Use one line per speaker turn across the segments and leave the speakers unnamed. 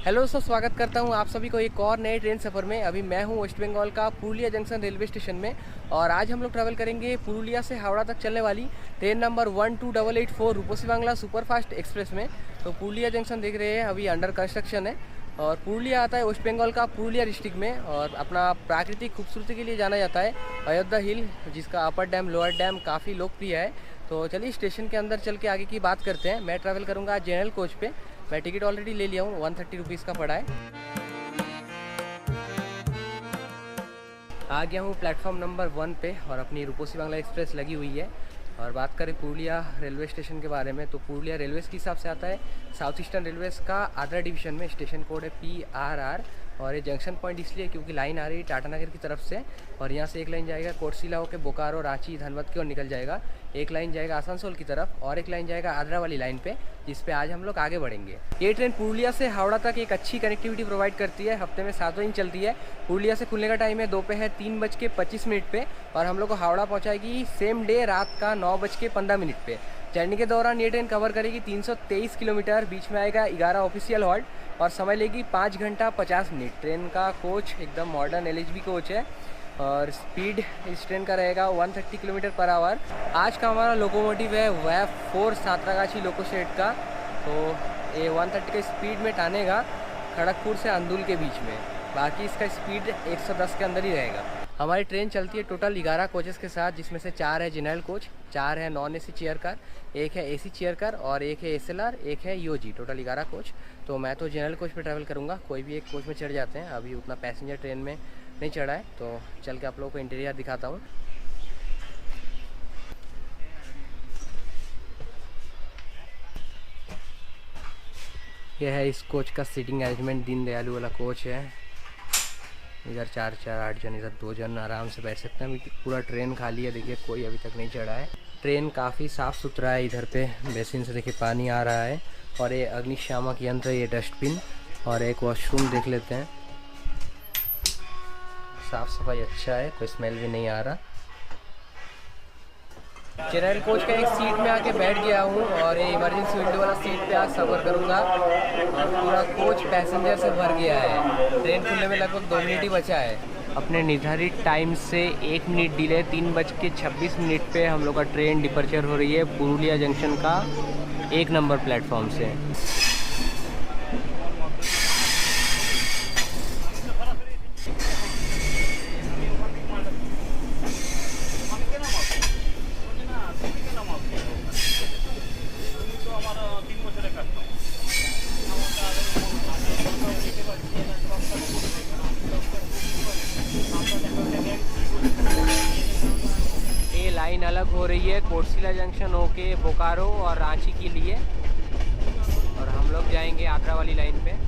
Hello दोस्तों, स्वागत करता हूं आप सभी को एक और नए ट्रेन सफ़र में। अभी मैं हूं वेस्ट बंगाल का पुरुलिया जंक्शन रेलवे स्टेशन में और आज हम लोग ट्रैवल करेंगे पुरुलिया से हावड़ा तक चलने वाली train number 12884 Rupasi Bangla superfast express में। तो पुरुलिया जंक्शन देख रहे हैं, अभी अंडर कंस्ट्रक्शन है और पुरुलिया आता है वेस्ट बंगाल का पुरुलिया डिस्ट्रिक्ट में और अपना प्राकृतिक खूबसूरती के लिए जाना जाता है अयोध्या हिल, जिसका अपर डैम लोअर डैम काफ़ी लोकप्रिय है। तो चलिए स्टेशन के अंदर चल के आगे की बात करते हैं। मैं ट्रैवल करूँगा जनरल कोच पे। मैं टिकट ऑलरेडी ले लिया हूँ, 130 रुपीज़ का पड़ा है। आ गया हूँ प्लेटफॉर्म नंबर 1 पे और अपनी रूपोसी बांग्ला एक्सप्रेस लगी हुई है। और बात करें पुरुलिया रेलवे स्टेशन के बारे में, तो पुरुलिया रेलवेज़ के हिसाब से आता है साउथ ईस्टर्न रेलवेज़ का आद्रा डिवीज़न में। स्टेशन कोड है PRR और ये जंक्शन पॉइंट इसलिए क्योंकि लाइन आ रही है टाटानगर की तरफ से और यहाँ से एक लाइन जाएगा कोटशिला होकर बोकारो, रांची, धनबाद की ओर निकल जाएगा। एक लाइन जाएगा आसनसोल की तरफ और एक लाइन जाएगा आद्रा वाली लाइन पे, जिस पे आज हम लोग आगे बढ़ेंगे। ये ट्रेन पुरुलिया से हावड़ा तक एक अच्छी कनेक्टिविटी प्रोवाइड करती है। हफ्ते में 7 दिन चलती है। पुरुलिया से खुलने का टाइम है दोपहर 3:25 पे और हम लोग को हावड़ा पहुँचाएगी सेम डे रात का 9:15 पे। जर्नी के दौरान ये ट्रेन कवर करेगी 323 किलोमीटर। बीच में आएगा 11 ऑफिशियल हॉल्ट और समय लेगी 5 घंटा 50 मिनट। ट्रेन का कोच एकदम मॉडर्न LHB कोच है और स्पीड इस ट्रेन का रहेगा 130 किलोमीटर पर आवर। आज का हमारा लोकोमोटिव है WAF-4 सातरागाछी लोको शेड का। तो ये 130 के स्पीड में टानेगा खड़गपुर से अंदुल के बीच में। बाकी इसका स्पीड 110 के अंदर ही रहेगा। हमारी ट्रेन चलती है टोटल 11 कोचेस के साथ, जिसमें से 4 है जनरल कोच, 4 है नॉन AC चेयर कार, 1 है AC चेयर कार और 1 है SLR, 1 है UOG। Total 11 coach. तो मैं तो जनरल कोच पे ट्रैवल करूँगा, कोई भी एक कोच में चढ़ जाते हैं। अभी उतना पैसेंजर ट्रेन में नहीं चढ़ा है, तो चल के आप लोगों को इंटीरियर दिखाता हूँ। यह है इस कोच का सीटिंग अरेंजमेंट। दीनदयालु वाला कोच है। इधर 4-4 8 जन, इधर 2 जन आराम से बैठ सकते हैं। अभी पूरा ट्रेन खाली है, देखिए कोई अभी तक नहीं चढ़ा है। ट्रेन काफ़ी साफ़ सुथरा है। इधर पे बेसिन से देखिए पानी आ रहा है और ये अग्निशामक यंत्र, ये डस्टबिन और एक वॉशरूम देख लेते हैं। साफ़ सफाई अच्छा है, कोई स्मेल भी नहीं आ रहा। जनरल कोच का एक सीट में आके बैठ गया हूँ और ये इमरजेंसी विंडो वाला सीट पे आज सफ़र करूँगा और पूरा कोच पैसेंजर से भर गया है। ट्रेन खुलने में लगभग 2 मिनट ही बचा है। अपने निर्धारित टाइम से 1 मिनट डिले 3:26 पे हम लोग का ट्रेन डिपर्चर हो रही है पुरुलिया जंक्शन का 1 नंबर प्लेटफॉर्म से। ये लाइन अलग हो रही है कोटशिला जंक्शन होके बोकारो और रांची के लिए और हम लोग जाएंगे आगरा वाली लाइन पे।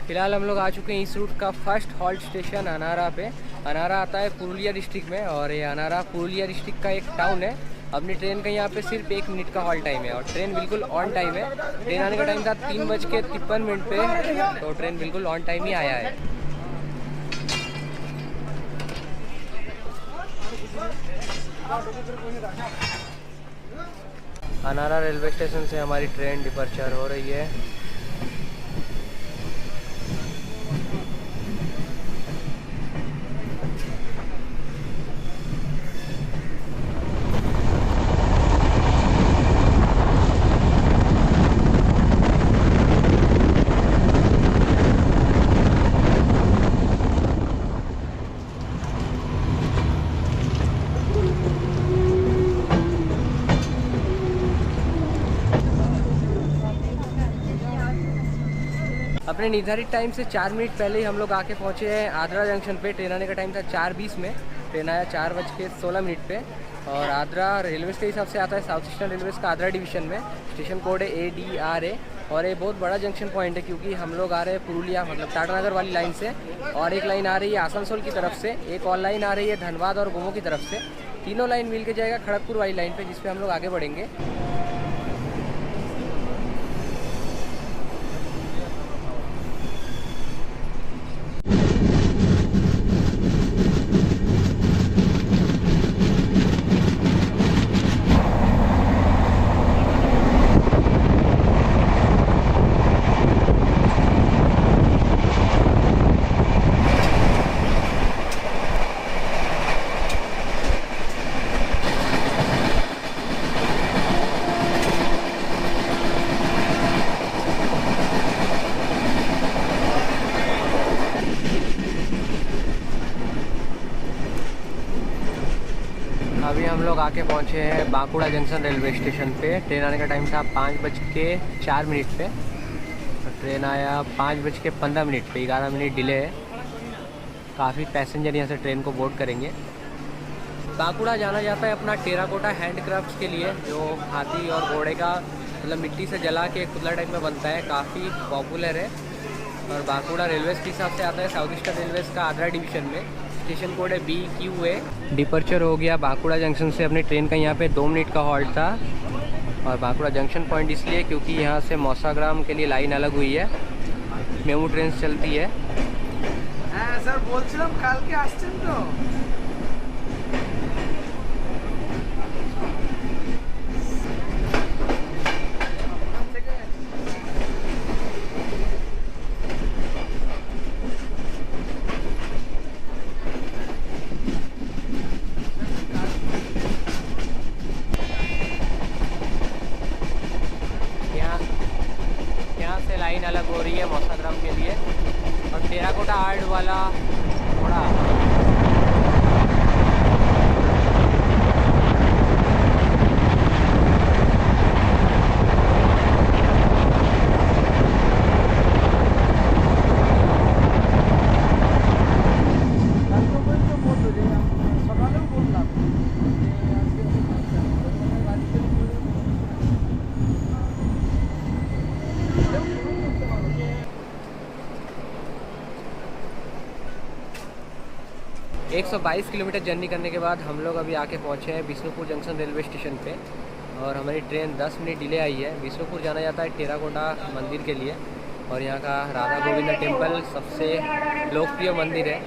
फिलहाल हम लोग आ चुके हैं इस रूट का फर्स्ट हॉल्ट स्टेशन अनारा पे। अनारा आता है पुरुलिया डिस्ट्रिक्ट में और ये अनारा पुरुलिया डिस्ट्रिक्ट का एक टाउन है। अपनी ट्रेन का यहाँ पे सिर्फ 1 मिनट का हॉल्ट टाइम है और ट्रेन बिल्कुल ऑन टाइम है। ट्रेन आने का टाइम था 3:53 पे, तो ट्रेन बिल्कुल ऑन टाइम ही आया है। अनारा रेलवे स्टेशन से हमारी ट्रेन डिपर्चर हो रही है। अपने निर्धारित टाइम से 4 मिनट पहले ही हम लोग आके पहुँचे हैं आद्रा जंक्शन पे। ट्रेन आने का टाइम था 4:20 में ट्रेन आया 4:16 पे। और आद्रा रेलवेज़ के हिसाब से आता है साउथ ईस्टर्न रेलवेज़ का आद्रा डिवीज़न में। स्टेशन कोड है ADRA। और ये बहुत बड़ा जंक्शन पॉइंट है क्योंकि हम लोग आ रहे हैं पुरुलिया मतलब टाटानगर वाली लाइन से, और एक लाइन आ रही है आसनसोल की तरफ से, एक और लाइन आ रही है धनबाद और गोमो की तरफ से। तीनों लाइन मिल के जाएगा खड़गपुर वाली लाइन पे, जिस पे हम लोग आगे बढ़ेंगे। अभी हम लोग आके पहुँचे हैं बांकुड़ा जंक्शन रेलवे स्टेशन पे। ट्रेन आने का टाइम था 5:04 पे। ट्रेन आया 5:15 पे, 11 मिनट डिले है। काफ़ी पैसेंजर यहाँ से ट्रेन को बोर्ड करेंगे। बांकुड़ा जाना जाता है अपना टेराकोटा हैंडक्राफ्ट्स के लिए, जो हाथी और घोड़े का मतलब मिट्टी से जला के पुतला टाइप में बनता है, काफ़ी पॉपुलर है। और बांकुड़ा रेलवेज़ के हिसाब से आता है साउथ ईस्टर्न रेलवेज़ का आद्रा डिवीज़न में। स्टेशन कोड है BQA। डिपर्चर हो गया बांकुड़ा जंक्शन से। अपनी ट्रेन का यहाँ पे 2 मिनट का हॉल्ट था। और बांकुड़ा जंक्शन पॉइंट इसलिए क्योंकि यहाँ से मौसाग्राम के लिए लाइन अलग हुई है, मेमू ट्रेन चलती है।
हाँ सर, बोलছিলাম কালকে আসছেন তো।
यहाँ से लाइन अलग हो रही है मौसाग्राम के लिए। और टेराकोटा आर्ट वाला थोड़ा है। 122 किलोमीटर जर्नी करने के बाद हम लोग अभी आके पहुँचे हैं बिष्णुपुर जंक्शन रेलवे स्टेशन पे। और हमारी ट्रेन 10 मिनट डिले आई है। बिष्णुपुर जाना जाता है टेराकोटा मंदिर के लिए, और यहाँ का राधा गोविंदा टेम्पल सबसे लोकप्रिय मंदिर है।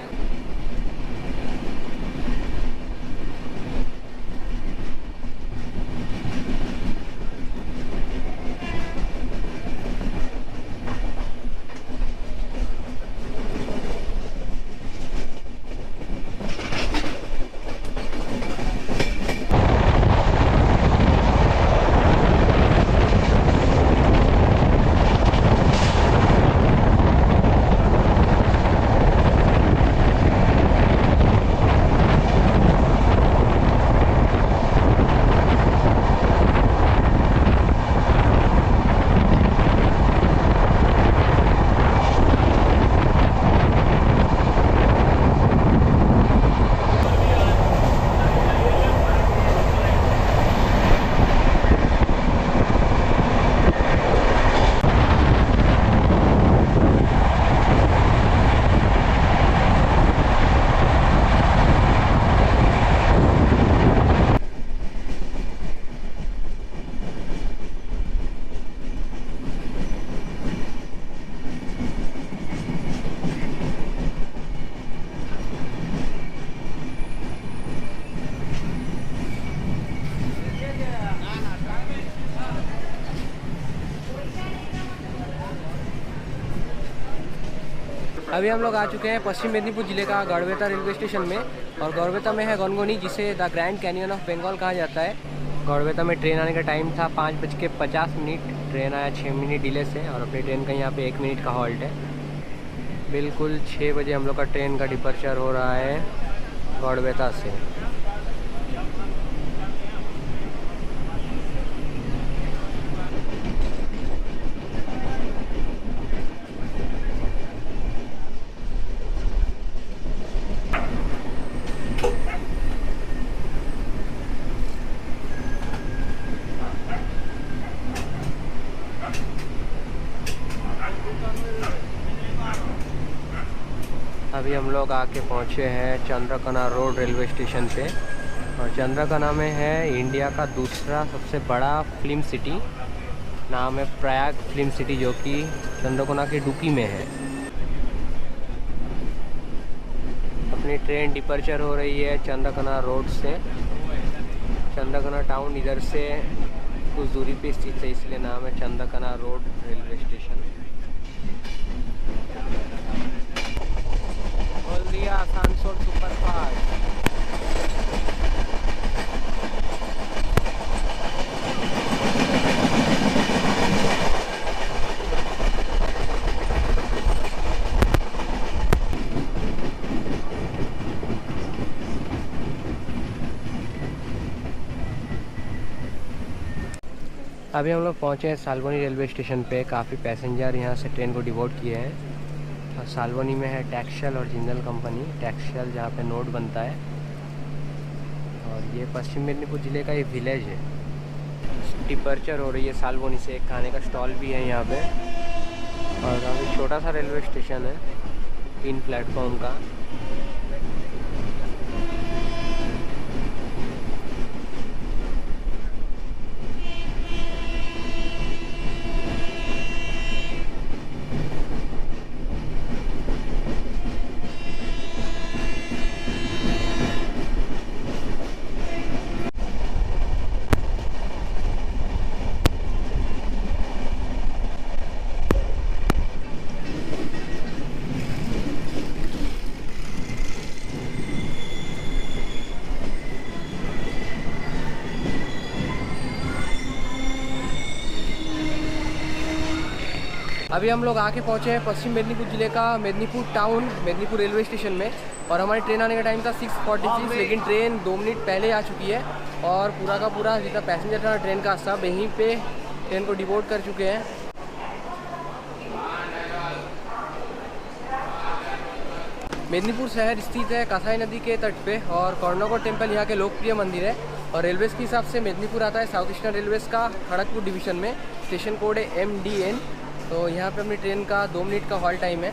अभी हम लोग आ चुके हैं पश्चिम मेदिनीपुर जिले का गढ़वेता रेलवे स्टेशन में। और गढ़वेता में है गनगनी, जिसे the Grand Canyon of Bengal कहा जाता है। गढ़वेता में ट्रेन आने का टाइम था 5:50। ट्रेन आया 6 मिनट डिले से, और अपनी ट्रेन का यहाँ पे 1 मिनट का हॉल्ट है। बिल्कुल 6 बजे हम लोग का ट्रेन का डिपर्चर हो रहा है गढ़वेता से। अभी हम लोग आके पहुँचे हैं चंद्रकना रोड रेलवे स्टेशन पे। और चंद्रकना में है इंडिया का दूसरा सबसे बड़ा फिल्म सिटी, नाम है प्रयाग फिल्म सिटी, जो कि चंद्रकोना के डुकी में है। अपनी ट्रेन डिपर्चर हो रही है चंद्रकोना रोड से। चंद्रकोना टाउन इधर से कुछ दूरी पे स्थित है, इसलिए नाम है Chandrakona road railway station. Haldia Asansol superfast. अभी हम लोग पहुँचे हैं सालबनी रेलवे स्टेशन पे। काफ़ी पैसेंजर यहाँ से ट्रेन को डिवोट किए हैं। और सालबनी में है टैक्सशल और जिंदल कंपनी। टैक्सशल जहाँ पे नोट बनता है, और ये पश्चिम मेदिनीपुर ज़िले का एक विलेज है। डिपर्चर हो रही है सालबनी से। एक खाने का स्टॉल भी है यहाँ पे। और काफ़ी छोटा सा रेलवे स्टेशन है, 3 प्लेटफॉर्म का। अभी हम लोग आके पहुँचे हैं पश्चिम मेदिनीपुर ज़िले का Medinipur town, Medinipur railway station में। और हमारी ट्रेन आने का टाइम था 6:46, लेकिन ट्रेन 2 मिनट पहले आ चुकी है। और पूरा का पूरा जितना पैसेंजर था ट्रेन का, सब यहीं पे ट्रेन को डिबोर्ड कर चुके हैं। मेदिनीपुर शहर स्थित है कसाई नदी के तट पे, और कर्णोगढ़ टेम्पल यहाँ के लोकप्रिय मंदिर है। और रेलवेज़ के हिसाब से मेदिनीपुर आता है साउथ ईस्टर्न रेलवेज़ का खड़गपुर डिवीज़न में। स्टेशन कोड है MDN। तो यहाँ पे अपनी ट्रेन का 2 मिनट का हॉल टाइम है।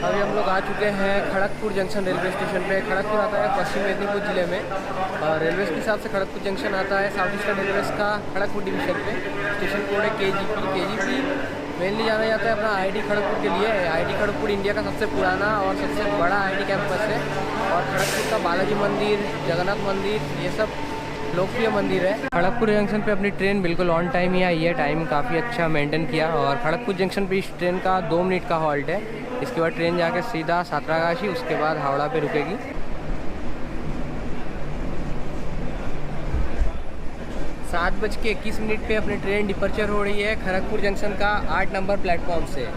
अभी हम लोग आ चुके हैं खड़गपुर जंक्शन रेलवे स्टेशन पे। खड़गपुर आता है पश्चिम मेदिनीपुर ज़िले में, और रेलवे के हिसाब से खड़गपुर जंक्शन आता है साउथ ईस्टर्न रेलवेज़ का खड़गपुर डिवीज़न पे। स्टेशन कोड है KGP। मेनली जाना जाता है अपना IIT खड़गपुर के लिए। IIT खड़गपुर इंडिया का सबसे पुराना और सबसे बड़ा IIT कैंपस है। और खड़गपुर का बालाजी मंदिर, जगन्नाथ मंदिर, ये सब लोकप्रिय मंदिर है। खड़गपुर जंक्शन पे अपनी ट्रेन बिल्कुल ऑन टाइम ही आई है। टाइम काफ़ी अच्छा मेंटेन किया। और खड़गपुर जंक्शन पे इस ट्रेन का 2 मिनट का हॉल्ट है। इसके बाद ट्रेन जाके सीधा सातरागाछी, उसके बाद हावड़ा पे रुकेगी। 7:21 पे अपनी ट्रेन डिपर्चर हो रही है खड़गपुर जंक्शन का 8 नंबर प्लेटफॉर्म से।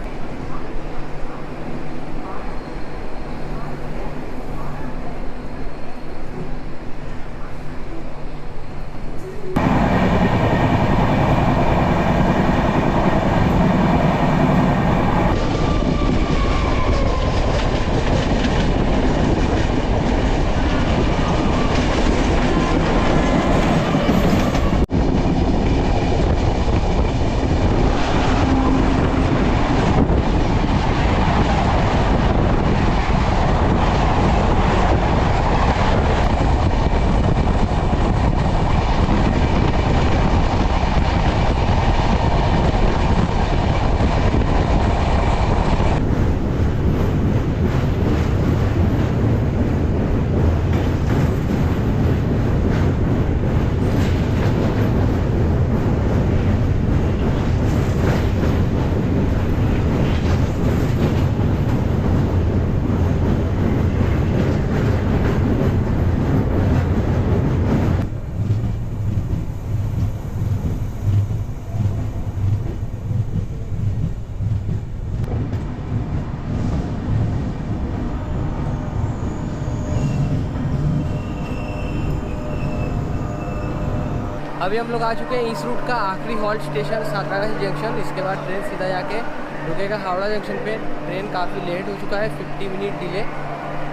अभी हम लोग आ चुके हैं इस रूट का आखिरी हॉल्ट स्टेशन सातरागाछी जंक्शन। इसके बाद ट्रेन सीधा जाके रुकेगा हावड़ा जंक्शन पे। ट्रेन काफ़ी लेट हो चुका है, 50 मिनट डिले।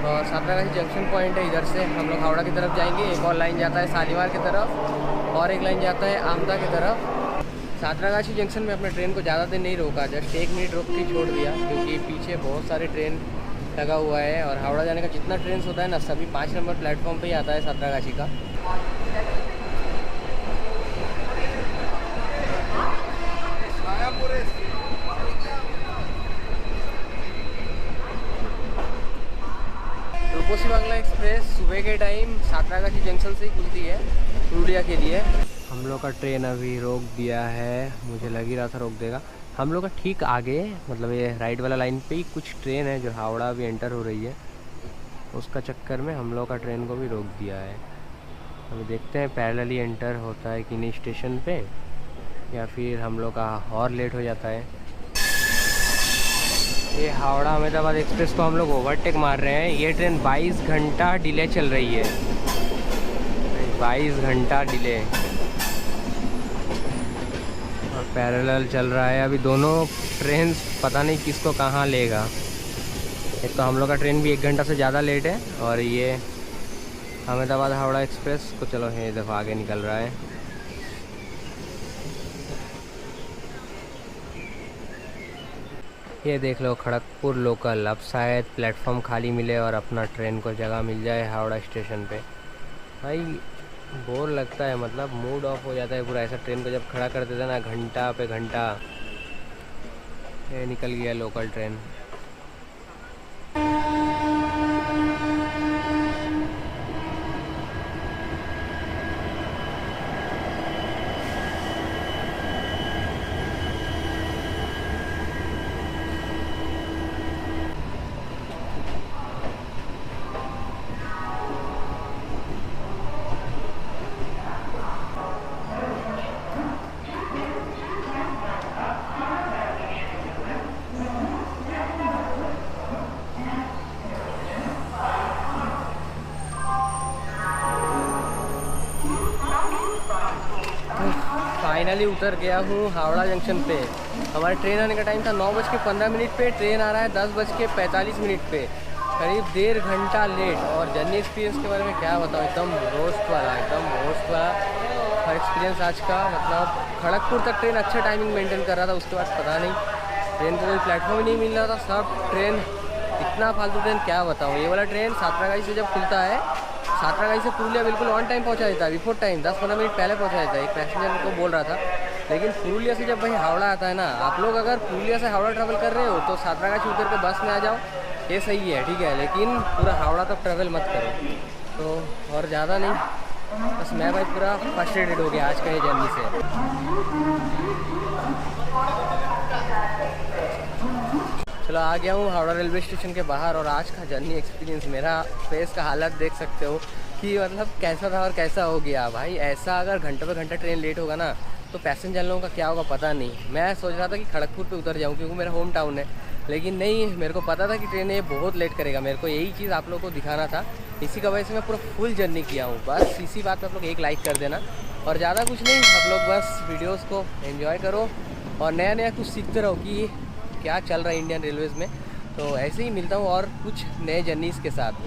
और सातरागाछी जंक्शन पॉइंट है, इधर से हम लोग हावड़ा की तरफ जाएंगे। एक और लाइन जाता है शालीमार की तरफ और एक लाइन जाता है आमदा की तरफ। सातरागाछी जंक्शन में अपने ट्रेन को ज़्यादा देर नहीं रोका, जस्ट 1 मिनट रोक के छोड़ दिया, क्योंकि पीछे बहुत सारे ट्रेन लगा हुआ है। और हावड़ा जाने का जितना ट्रेन होता है ना, सभी 5 नंबर प्लेटफॉर्म पे ही आता है सातरागाछी का। रूपोसी बांग्ला एक्सप्रेस सुबह के टाइम सातरागाछी जंक्शन से ही खुलती है पुरुलिया के लिए। हम लोग का ट्रेन अभी रोक दिया है, मुझे लग ही रहा था रोक देगा। हम लोग का ठीक आगे, मतलब ये राइट वाला लाइन पे ही कुछ ट्रेन है जो हावड़ा अभी एंटर हो रही है, उसका चक्कर में हम लोग का ट्रेन को भी रोक दिया है। अभी देखते हैं पैरेलली एंटर होता है कि नहीं स्टेशन पे, या फिर हम लोग का और लेट हो जाता है। ये हावड़ा अहमदाबाद एक्सप्रेस को हम लोग ओवरटेक मार रहे हैं। ये ट्रेन 22 घंटा डिले चल रही है, 22 घंटा डिले, और पैरेलल चल रहा है। अभी दोनों ट्रेन पता नहीं किसको कहाँ लेगा। एक तो हम लोग का ट्रेन भी 1 घंटा से ज़्यादा लेट है, और ये अहमदाबाद हावड़ा एक्सप्रेस को चलो ये देखो आगे निकल रहा है। ये देख लो खड़गपुर लोकल। अब शायद प्लेटफॉर्म खाली मिले और अपना ट्रेन को जगह मिल जाए हावड़ा स्टेशन पे। भाई बोर लगता है, मतलब मूड ऑफ हो जाता है पूरा ऐसा ट्रेन को जब खड़ा कर देता है ना, घंटा पे घंटा। ये निकल गया लोकल ट्रेन। फाइनली उतर गया हूँ हावड़ा जंक्शन पे। हमारे ट्रेन आने का टाइम था 9:15 पे, ट्रेन आ रहा है 10:45 पे, करीब 1.5 घंटा लेट। और जर्नी एक्सपीरियंस के बारे में क्या बताऊँ, एकदम रोस्ट वाला हर एक्सपीरियंस आज का। मतलब खड़गपुर तक ट्रेन अच्छा टाइमिंग मेंटेन कर रहा था, उसके बाद पता नहीं ट्रेन को कोई प्लेटफॉर्म ही नहीं मिल रहा था। सब ट्रेन इतना फालतू ट्रेन क्या बताऊँ। ये वाला ट्रेन सातरागाछी से जब खुलता है, सातरागाछी से पुरुलिया बिल्कुल ऑन टाइम पहुंचा देता है, बिफोर टाइम 10-15 मिनट पहले पहुंचा देता है। एक पैसेंजर को बोल रहा था। लेकिन पुरुलिया से जब भाई हावड़ा आता है ना, आप लोग अगर पुरुलिया से हावड़ा ट्रैवल कर रहे हो तो सातरागाछी उतर के बस में आ जाओ, ये सही है, ठीक है। लेकिन पूरा हावड़ा तक ट्रैवल मत करो। तो और ज़्यादा नहीं, बस मैं भाई पूरा फ्रस्ट्रेटेड हो गया आज का ये जर्नी से। चलो आ गया हूँ हावड़ा रेलवे स्टेशन के बाहर, और आज का जर्नी एक्सपीरियंस, मेरा फेस का हालत देख सकते हो कि मतलब कैसा था और कैसा हो गया। भाई ऐसा अगर घंटे पे घंटा ट्रेन लेट होगा ना, तो पैसेंजर लोगों का क्या होगा पता नहीं। मैं सोच रहा था कि खड़गपुर पे उतर जाऊँ क्योंकि मेरा होम टाउन है, लेकिन नहीं, मेरे को पता था कि ट्रेन ये बहुत लेट करेगा। मेरे को यही चीज़ आप लोगों को दिखाना था, इसी का वजह से मैं पूरा फुल जर्नी किया हूँ। बस इसी बात पर आप लोग एक लाइक कर देना, और ज़्यादा कुछ नहीं, आप लोग बस वीडियोज़ को एंजॉय करो और नया नया कुछ सीखते रहो कि क्या चल रहा है इंडियन रेलवेज़ में। तो ऐसे ही मिलता हूँ और कुछ नए जर्नीज़ के साथ।